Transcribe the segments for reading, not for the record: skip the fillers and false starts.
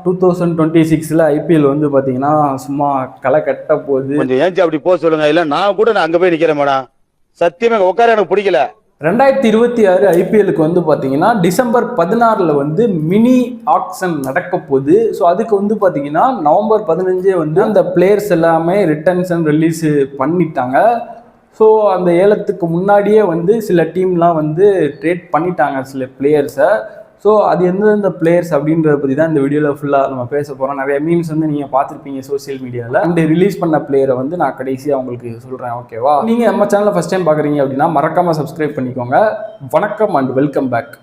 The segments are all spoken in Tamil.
2026 ஐபிஎல் வந்து பார்த்தீங்கன்னா சும்மா களை கட்ட போகுது. கொஞ்சம் ஏஞ்சி அப்படி போக சொல்லுங்க, இல்லை நான் கூட அங்கே போய் நிற்கிறேன் மேடம். சத்தியமே உட்கார எனக்கு பிடிக்கல. 2026 ஐபிஎலுக்கு வந்து பார்த்தீங்கன்னா டிசம்பர் 16 வந்து மினி ஆக்ஷன் நடக்க போகுது. ஸோ அதுக்கு வந்து பார்த்தீங்கன்னா நவம்பர் 15 வந்து அந்த பிளேயர்ஸ் எல்லாமே ரிட்டர்ன்ஸ் அண்ட் ரிலீஸ் பண்ணிட்டாங்க. ஸோ அந்த ஏலத்துக்கு முன்னாடியே வந்து சில டீம்லாம் வந்து ட்ரேட் பண்ணிட்டாங்க சில பிளேயர்ஸை. ஸோ அது எந்தெந்த பிளேயர்ஸ் அப்படின்றத பற்றி தான் இந்த வீடியோவில் ஃபுல்லாக நம்ம பேச போகிறோம். நிறைய மீம்ஸ் வந்து நீங்கள் பார்த்துருப்பீங்க சோசியல் மீடியாவில். அந்த ரிலீஸ் பண்ண பிளேயரை வந்து நான் கடைசியாக உங்களுக்கு சொல்கிறேன், ஓகேவா? நீங்கள் நம்ம சேனலை ஃபஸ்ட் டைம் பார்க்குறீங்க அப்படின்னா மறக்காமல் சப்ஸ்கிரைப் பண்ணிக்கோங்க. வணக்கம் அண்ட் வெல்கம் பேக்.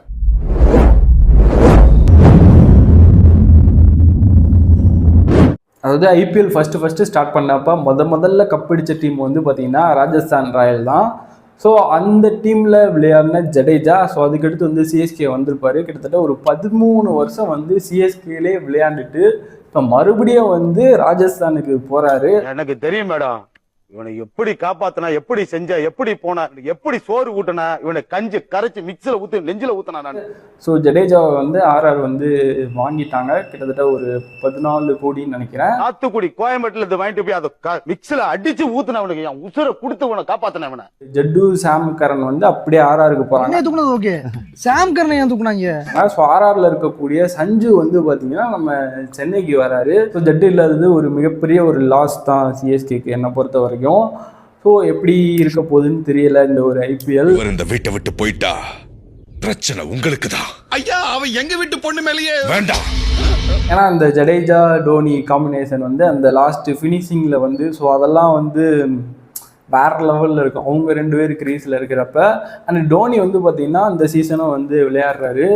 அதாவது ஐபிஎல் ஃபஸ்ட்டு ஸ்டார்ட் பண்ணப்போ முதல்ல கப்படிச்ச டீம் வந்து பார்த்தீங்கன்னா ராஜஸ்தான் ராயல் தான். ஸோ அந்த டீமில் விளையாடின ஜடேஜா. ஸோ அதுக்கடுத்து வந்து சிஎஸ்கே வந்திருப்பார். கிட்டத்தட்ட ஒரு 13 வருஷம் வந்து சிஎஸ்கேலே விளையாண்டுட்டு இப்போ மறுபடியும் வந்து ராஜஸ்தானுக்கு போகிறாரு. எனக்கு தெரியும் மேடம், இவனை எப்படி காப்பாத்தினா, எப்படி செஞ்சா, எப்படி போனா, எப்படி சோறு ஊட்டினா, இவனை கஞ்சி கரைச்சி மிக்ஸில் ஊற்றி நெஞ்சில் ஊற்றினா நான். ஸோ ஜடேஜாவை வந்து ஆர்ஆர் வந்து வாங்கிட்டாங்க. கிட்டத்தட்ட ஒரு 14 கோடின்னு நினைக்கிறேன். சாத்துக்குடி கோயம்பேட்டில் இருந்து வாங்கிட்டு போய் அதை மிக்ஸில் அடிச்சு ஊற்றினவனுக்கு என் உசுரை கொடுத்து உன காப்பாத்தினவன. ஜட்டு சாம் கரன் வந்து அப்படியே ஆர்ஆருக்கு போறாங்க. ஓகே, சாம் கரன் ஏன் தூக்குனாங்க? ஸோ ஆர்ஆர்ல இருக்கக்கூடிய சஞ்சு வந்து பார்த்தீங்கன்னா நம்ம சென்னைக்கு வராரு. ஸோ ஜட்டு இல்லாதது ஒரு மிகப்பெரிய ஒரு லாஸ் தான் சிஎஸ்கேக்கு என்னை பொறுத்த வரைக்கும். ஸோ எப்படி இருக்க போகுதுன்னு தெரியல இந்த ஒரு ஐபிஎல். இந்த வீட்டை விட்டு போயிட்டா பிரச்சனை உங்களுக்கு தான். ஐயா, அவன் எங்க வீட்டு பொண்ணு மேலேயே வேண்டாம். ஏன்னா அந்த ஜடேஜா டோனி காம்பினேஷன் வந்து அந்த லாஸ்ட் ஃபினிஷிங்கில் வந்து ஸோ அதெல்லாம் வந்து வேற லெவலில் இருக்கும். அவங்க 2 பேர் கிரீஸில் இருக்கிறப்ப அந்த டோனி வந்து பார்த்தீங்கன்னா அந்த சீசனும் வந்து விளையாடுறாரு.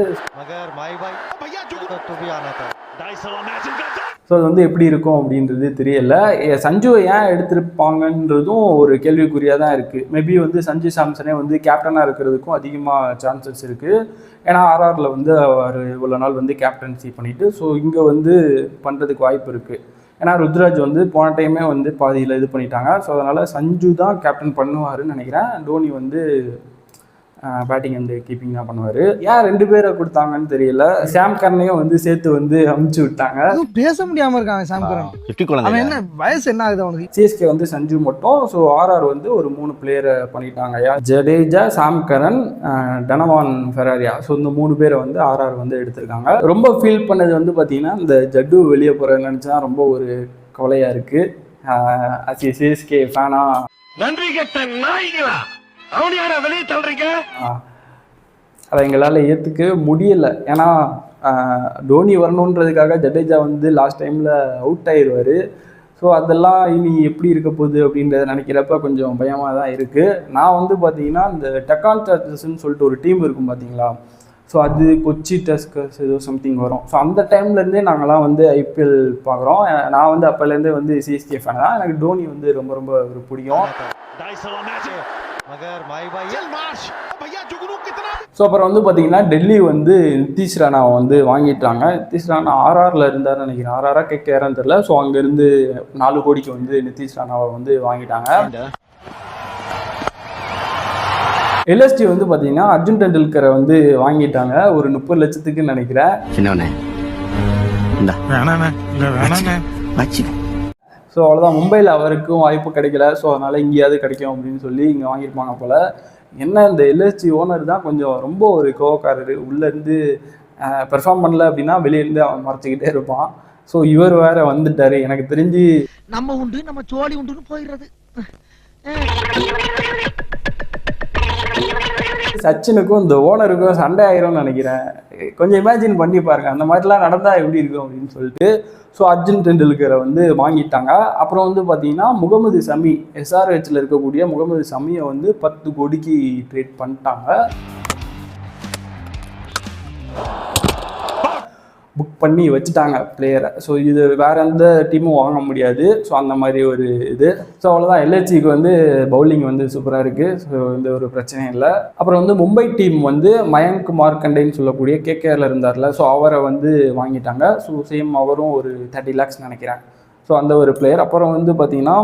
ஸோ அது வந்து எப்படி இருக்கும் அப்படின்றது தெரியல. சஞ்சுவை ஏன் எடுத்திருப்பாங்கன்றதும் ஒரு கேள்விக்குறியாக தான் இருக்குது. மேபி வந்து சஞ்சு சாம்சனே வந்து கேப்டனாக இருக்கிறதுக்கும் அதிகமாக சான்சஸ் இருக்குது. ஏன்னா ஆர்ஆரில் வந்து அவர் இவ்வளோ நாள் வந்து கேப்டன்சி பண்ணிவிட்டு ஸோ இங்கே வந்து பண்ணுறதுக்கு வாய்ப்பு இருக்குது. ஏன்னா ருத்ராஜ் வந்து போன டைமே வந்து பாதியில் இது பண்ணிட்டாங்க. ஸோ அதனால் சஞ்சு தான் கேப்டன் பண்ணுவாருன்னு நினைக்கிறேன். டோனி வந்து பேட்டிங் அண்ட் கீப்பிங் தான் பண்ணுவார். ஏன் 2 பேரை கொடுத்தாங்கன்னு தெரியல. சாம் கரனையும் வந்து சேர்த்து வந்து அமுச்சு விட்டாங்க. பேச முடியாமல் இருக்காங்க சாம் கரன். அவன் என்ன வயசு என்ன ஆகுது அவனுக்கு? சிஎஸ்கே வந்து சஞ்சு மட்டும். ஸோ ஆர்ஆர் வந்து ஒரு 3 பிளேயரை பண்ணிட்டாங்க. ஜடேஜா, சாம் கரன், டனவான் ஃபெராரியா. ஸோ இந்த 3 பேரை வந்து ஆர்ஆர் வந்து எடுத்திருக்காங்க. ரொம்ப ஃபீல் பண்ணது வந்து பார்த்தீங்கன்னா இந்த ஜட்டு வெளியே போகிறேன்னு நினச்சா ரொம்ப ஒரு கவலையாக இருக்குது. சிஎஸ்கே ஃபேனா நன்றி கெட்ட நாய்களா வெளியே தள்ளுறீங்க. அதை எங்களால் ஏற்றுக்க முடியலை. ஏன்னா டோனி வரணுன்றதுக்காக ஜடேஜா வந்து லாஸ்ட் டைமில் அவுட் ஆயிடுவார். ஸோ அதெல்லாம் இனி எப்படி இருக்க போகுது அப்படின்றத நினைக்கிறப்ப கொஞ்சம் பயமாக தான் இருக்குது. நான் வந்து பார்த்தீங்கன்னா இந்த டெக்கான் சார்ஜர்ஸ்ன்னு சொல்லிட்டு ஒரு டீம் இருக்கும் பார்த்தீங்களா. ஸோ அது கொச்சி டஸ்கர்ஸ் ஏதோ சம்திங் வரும். ஸோ அந்த டைம்லேருந்தே நாங்கள்லாம் வந்து ஐபிஎல் பார்க்குறோம். நான் வந்து அப்போலேருந்தே வந்து சிஎஸ்கே ஃபேன் தான். எனக்கு டோனி வந்து ரொம்ப ரொம்ப ஒரு பிடிக்கும். ஸோ அப்புறம் வந்து பார்த்தீங்கன்னா டெல்லி வந்து நிதிஷ் ராணாவை வந்து வாங்கிட்டாங்க. நிதிஷ் ராணா ஆர்ஆரில் இருந்தார் நினைக்கிறேன். ஆர்ஆரா கேஆரான்னு தெரியல. ஸோ அங்கேருந்து 4 கோடிக்கு வந்து நிதிஷ் ராணாவை வந்து வாங்கிட்டாங்க. எல்எஸ்டி வந்து பார்த்தீங்கன்னா அர்ஜுன் டெண்டுல்கரை வந்து வாங்கிட்டாங்க ஒரு 30 லட்சத்துக்குன்னு நினைக்கிறேன். ஸோ அவ்வளோதான், மும்பையில் அவருக்கும் வாய்ப்பு கிடைக்கல. ஸோ அதனால் இங்கேயாவது கிடைக்கும் அப்படின்னு சொல்லி இங்கே வாங்கியிருப்பாங்க போல். என்ன இந்த எல்எஸ்டி ஓனர் தான் கொஞ்சம் ரொம்ப ஒரு கோவக்காரர். உள்ளேருந்து பெர்ஃபார்ம் பண்ணல அப்படின்னா வெளியேருந்து அவன் மறைச்சிக்கிட்டே இருப்பான். ஸோ இவர் வேற வந்துட்டார். எனக்கு தெரிஞ்சு நம்ம உண்டு நம்ம சோழி உண்டுன்னு போயிடுறது. சச்சினுக்கும் இந்த ஓனருக்கும் சண்டை ஆயிரும்னு நினைக்கிறேன். கொஞ்சம் இமேஜின் பண்ணி பாருங்க, அந்த மாதிரிலாம் நடந்தால் எப்படி இருக்கும் அப்படின்னு சொல்லிட்டு. ஸோ அர்ஜுன் டெண்டுல்கரை வந்து வாங்கிட்டாங்க. அப்புறம் வந்து பார்த்தீங்கன்னா முகமது சமி, எஸ்ஆர்ஹெச்சில் இருக்கக்கூடிய முகமது சமியை வந்து 10 கோடிக்கு ட்ரேட் பண்ணிட்டாங்க. புக் பண்ணி வச்சுட்டாங்க பிளேயரை. ஸோ இது வேறு எந்த டீமும் வாங்க முடியாது. ஸோ அந்த மாதிரி ஒரு இது. ஸோ அவ்வளோதான், எல்ஹெச்சிக்கு வந்து பவுலிங் வந்து சூப்பராக இருக்குது. ஸோ இந்த ஒரு பிரச்சனையும் இல்லை. அப்புறம் வந்து மும்பை டீம் வந்து மயங்க் மார்க்கண்டேன்னு சொல்லக்கூடிய கேகேஆரில் இருந்தார்ல. ஸோ அவரை வந்து வாங்கிட்டாங்க. ஸோ சேம் அவரும் ஒரு 30 lakhs நினைக்கிறேன். ஸோ அந்த ஒரு பிளேயர். அப்புறம் வந்து பார்த்திங்கன்னா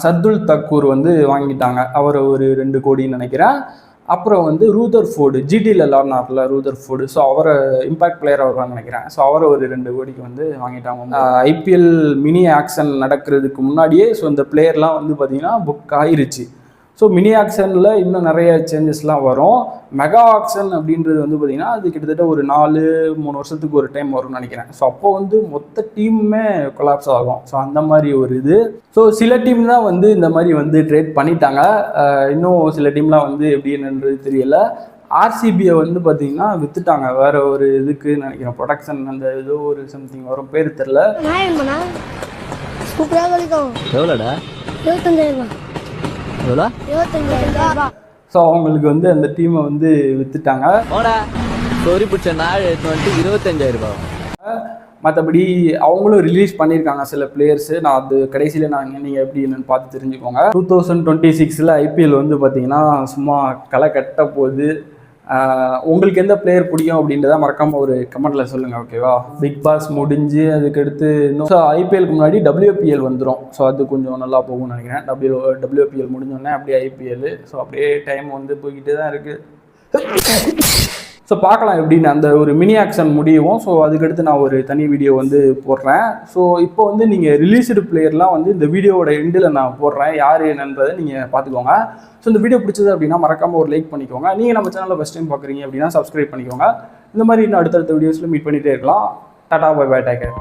சர்துல் தக்கூர் வந்து வாங்கிட்டாங்க. அவரை ஒரு 2 கோடின்னு நினைக்கிறேன். அப்புறம் வந்து ரூதர் ஃபோர்டு, ஜிடியில் விளாட்னார்ல ரூதர் ஃபோர்டு, ஸோ அவரை இம்பாக்ட் பிளேயராக வருவாங்க நினைக்கிறேன். ஸோ அவரை ஒரு 2 கோடிக்கு வந்து வாங்கிட்டாங்க. ஐபிஎல் மினி ஆக்ஷன் நடக்கிறதுக்கு முன்னாடியே ஸோ இந்த பிளேயர்லாம் வந்து பார்த்தீங்கன்னா புக் ஆயிருச்சு. ஸோ மினி ஆக்ஷனில் இன்னும் நிறைய சேஞ்சஸ்லாம் வரும். மெகா ஆக்ஷன் அப்படின்றது வந்து பார்த்திங்கன்னா அது கிட்டத்தட்ட ஒரு 4-3 வருஷத்துக்கு ஒரு டைம் வரும்னு நினைக்கிறேன். ஸோ அப்போது வந்து மொத்த டீமுமே கொலாப்ஸ் ஆகும். ஸோ அந்த மாதிரி ஒரு இது. ஸோ சில டீம் தான் வந்து இந்த மாதிரி வந்து ட்ரேட் பண்ணிட்டாங்க. இன்னும் சில டீம்லாம் வந்து எப்படி என்னன்றது தெரியல. ஆர்சிபியை வந்து பார்த்திங்கன்னா விற்றுட்டாங்க வேறு ஒரு இதுக்கு நினைக்கிறேன். ப்ரொடக்ஷன் அந்த ஏதோ ஒரு சம்திங் வரும், பேர் தெரில. எவ்வளோடா? 25,000. எவ்வளோ? 25,000. ஸோ அவங்களுக்கு வந்து அந்த டீமை வந்து விற்றுட்டாங்க. சொறி பிடிச்ச நாள் எடுத்து வந்துட்டு 25,000. மற்றபடி அவங்களும் ரிலீஸ் பண்ணியிருக்காங்க சில பிளேயர்ஸு. நான் அது கடைசியில் நீங்கள் எப்படி என்னென்னு பார்த்து தெரிஞ்சுக்கோங்க. 2026 ஐபிஎல் வந்து பார்த்தீங்கன்னா சும்மா களை கட்ட போகுது. உங்களுக்கு எந்த பிளேயர் பிடிக்கும் அப்படின்றத மறக்காமல் ஒரு கமெண்ட்டில் சொல்லுங்கள், ஓகேவா? பிக் பாஸ் முடிஞ்சு அதுக்கடுத்து இன்னும் ஸோ ஐபிஎலுக்கு முன்னாடி WPL வந்துடும். ஸோ அது கொஞ்சம் நல்லா போகும்னு நினைக்கிறேன். WPL முடிஞ்சோடனே அப்படியே ஐபிஎல். ஸோ அப்படியே டைம் வந்து போய்கிட்டே தான் இருக்குது. ஸோ பார்க்கலாம் எப்படின்னு அந்த ஒரு மினி ஆக்ஷன் முடியவும். ஸோ அதுக்கடுத்து நான் ஒரு தனி வீடியோ வந்து போடுறேன். ஸோ இப்போ வந்து நீங்கள் ரிலீஸ்டு பிளேயர்லாம் வந்து இந்த வீடியோவோட எண்டில் நான் போடுறேன், யார் என்னன்றதை நீங்கள் பார்த்துக்கோங்க. ஸோ இந்த வீடியோ பிடிச்சது அப்படின்னா மறக்காமல் ஒரு லைக் பண்ணிக்கோங்க. நீங்கள் நம்ம சேனலில் ஃபஸ்ட் டைம் பார்க்குறீங்க அப்படின்னா சப்ஸ்கிரைப் பண்ணிக்கோங்க. இந்த மாதிரி இன்னும் அடுத்தடுத்த வீடியோஸில் மீட் பண்ணிகிட்டே இருக்கலாம். Tata bye bye, take care.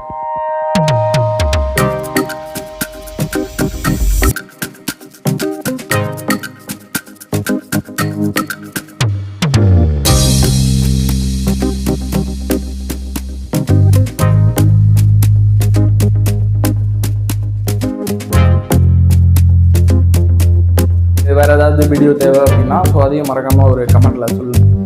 வேறு ஏதாவது வீடியோ தேவை அப்படின்னா ஸோ அதையும் மறக்காமல் ஒரு கமெண்ட்டில் சொல்லுங்கள்.